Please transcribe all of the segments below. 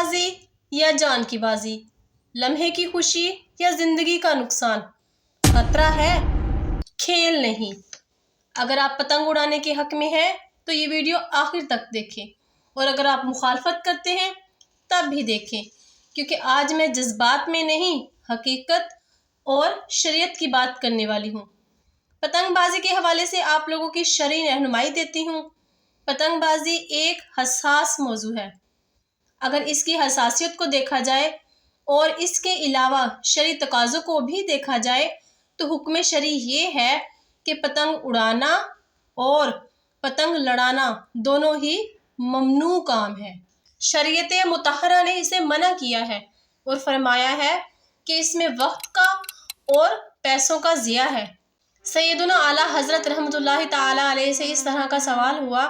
بازی یا جان کی بازی، لمحے کی خوشی یا زندگی کا نقصان، خطرہ ہے کھیل نہیں۔ اگر آپ پتنگ اڑانے کے حق میں ہیں تو یہ ویڈیو آخر تک دیکھیں، اور اگر آپ مخالفت کرتے ہیں تب بھی دیکھیں، کیونکہ آج میں جذبات میں نہیں، حقیقت اور شریعت کی بات کرنے والی ہوں۔ پتنگ بازی کے حوالے سے آپ لوگوں کی شرعی رہنمائی دیتی ہوں۔ پتنگ بازی ایک حساس موضوع ہے۔ اگر اس کی حساسیت کو دیکھا جائے اور اس کے علاوہ شرعی تقاضوں کو بھی دیکھا جائے تو حکم شرعی یہ ہے کہ پتنگ اڑانا اور پتنگ لڑانا دونوں ہی ممنوع کام ہے۔ شریعت مطہرہ نے اسے منع کیا ہے اور فرمایا ہے کہ اس میں وقت کا اور پیسوں کا ضیاع ہے۔ سیدنا اعلیٰ حضرت رحمۃ اللہ تعالیٰ علیہ سے اس طرح کا سوال ہوا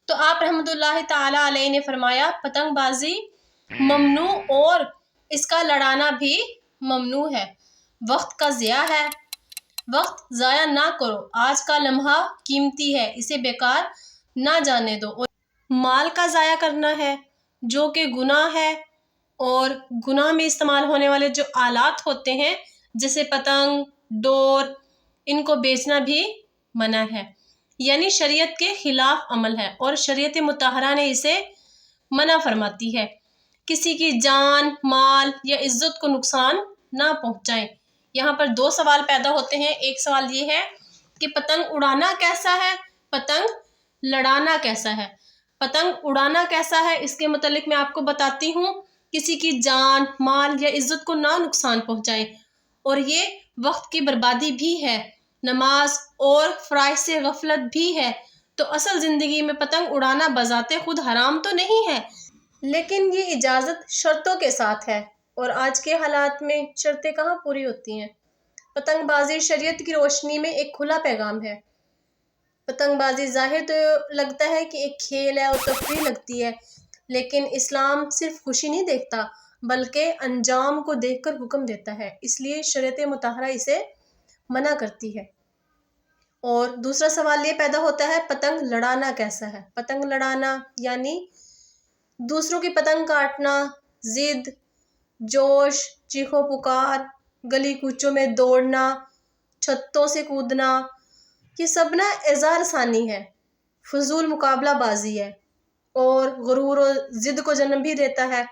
تو آپ رحمۃ اللہ تعالیٰ علیہ نے فرمایا پتنگ بازی ممنوع اور اس کا لڑانا بھی ممنوع ہے، وقت کا ضیاع ہے۔ وقت ضائع نہ کرو، آج کا لمحہ قیمتی ہے، اسے بیکار نہ جانے دو۔ اور مال کا ضائع کرنا ہے جو کہ گناہ ہے، اور گناہ میں استعمال ہونے والے جو آلات ہوتے ہیں جیسے پتنگ، ڈور، ان کو بیچنا بھی منع ہے، یعنی شریعت کے خلاف عمل ہے، اور شریعت مطہرہ نے اسے منع فرماتی ہے۔ کسی کی جان، مال یا عزت کو نقصان نہ پہنچائیں۔ یہاں پر دو سوال پیدا ہوتے ہیں۔ ایک سوال یہ ہے کہ پتنگ اڑانا کیسا ہے، پتنگ لڑانا کیسا ہے۔ پتنگ اڑانا کیسا ہے اس کے متعلق میں آپ کو بتاتی ہوں۔ کسی کی جان، مال یا عزت کو نہ نقصان پہنچائیں، اور یہ وقت کی بربادی بھی ہے، نماز اور فرائض سے غفلت بھی ہے۔ تو اصل زندگی میں پتنگ اڑانا بذات خود حرام تو نہیں ہے، لیکن یہ اجازت شرطوں کے ساتھ ہے، اور آج کے حالات میں شرطیں کہاں پوری ہوتی ہیں۔ پتنگ بازی شریعت کی روشنی میں ایک کھلا پیغام ہے۔ پتنگ بازی ظاہر تو لگتا ہے کہ ایک کھیل ہے اور تفریح لگتی ہے، لیکن اسلام صرف خوشی نہیں دیکھتا بلکہ انجام کو دیکھ کر حکم دیتا ہے، اس لیے شریعت مطہرہ اسے منع کرتی ہے۔ اور دوسرا سوال یہ پیدا ہوتا ہے پتنگ لڑانا کیسا ہے۔ پتنگ لڑانا یعنی دوسروں کی پتنگ کاٹنا، ضد، جوش، چیخو پکار، گلی کوچوں میں دوڑنا، چھتوں سے کودنا، یہ سب نا اظہار ثانی ہے، فضول مقابلہ بازی ہے، اور غرور و ضد کو جنم بھی دیتا ہے۔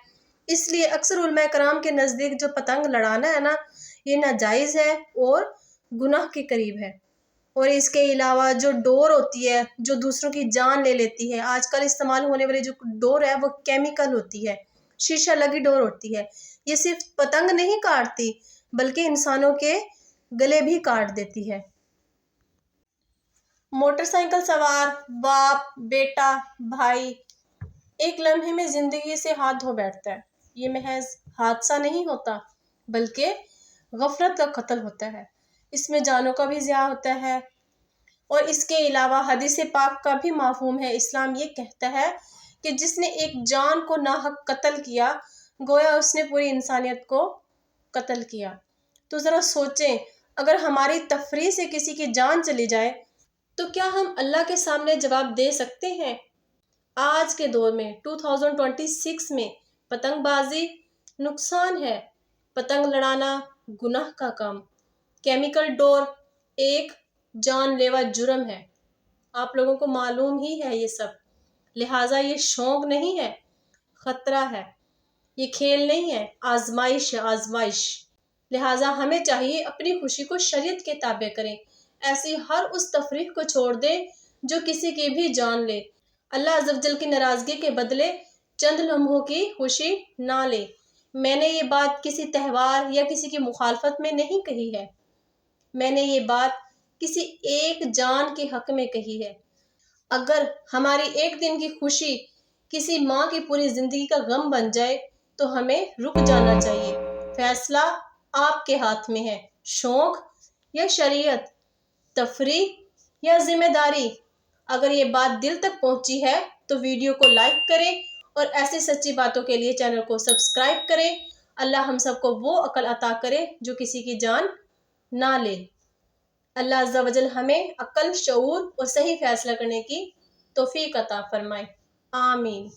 اس لیے اکثر علماء کرام کے نزدیک جو پتنگ لڑانا ہے نا، یہ ناجائز ہے اور گناہ کے قریب ہے۔ اور اس کے علاوہ جو ڈور ہوتی ہے جو دوسروں کی جان لے لیتی ہے، آج کل استعمال ہونے والی جو ڈور ہے وہ کیمیکل ہوتی ہے، شیشہ لگی ڈور ہوتی ہے، یہ صرف پتنگ نہیں کاٹتی بلکہ انسانوں کے گلے بھی کاٹ دیتی ہے۔ موٹر سائیکل سوار باپ، بیٹا، بھائی ایک لمحے میں زندگی سے ہاتھ دھو بیٹھتا ہے، یہ محض حادثہ نہیں ہوتا بلکہ غفلت کا قتل ہوتا ہے، اس میں جانوں کا بھی ضیاع ہوتا ہے۔ اور اس کے علاوہ حدیث پاک کا بھی مفہوم ہے۔ اسلام یہ کہتا ہے کہ جس نے ایک جان کو ناحق قتل کیا گویا اس نے پوری انسانیت کو قتل کیا۔ تو ذرا سوچیں، اگر ہماری تفریح سے کسی کی جان چلی جائے تو کیا ہم اللہ کے سامنے جواب دے سکتے ہیں؟ آج کے دور میں 2026 میں پتنگ بازی نقصان ہے، پتنگ لڑانا گناہ کا کام، کیمیکل ڈور ایک جان لیوا جرم ہے، آپ لوگوں کو معلوم ہی ہے یہ سب، لہٰذا یہ شوق نہیں ہے، خطرہ ہے، یہ کھیل نہیں ہے، آزمائش ہے، آزمائش۔ لہٰذا ہمیں چاہیے اپنی خوشی کو شریعت کے تابع کریں، ایسی ہر اس تفریح کو چھوڑ دیں جو کسی کی بھی جان لے، اللہ عز و جل کی ناراضگی کے بدلے چند لمحوں کی خوشی نہ لیں۔ میں نے یہ بات کسی تہوار یا کسی کی مخالفت میں نہیں کہی ہے، میں نے یہ بات کسی ایک جان کے حق میں کہی ہے۔ اگر ہماری ایک دن کی خوشی کسی ماں کی پوری زندگی کا غم بن جائے تو ہمیں رک جانا چاہیے، فیصلہ آپ کے ہاتھ میں ہے، شوق یا شریعت، تفریح یا ذمہ داری۔ اگر یہ بات دل تک پہنچی ہے تو ویڈیو کو لائک کریں اور ایسی سچی باتوں کے لیے چینل کو سبسکرائب کریں۔ اللہ ہم سب کو وہ عقل عطا کرے جو کسی کی جان نہ لے۔ اللہ عز و جل ہمیں عقل، شعور اور صحیح فیصلہ کرنے کی توفیق عطا فرمائے، آمین۔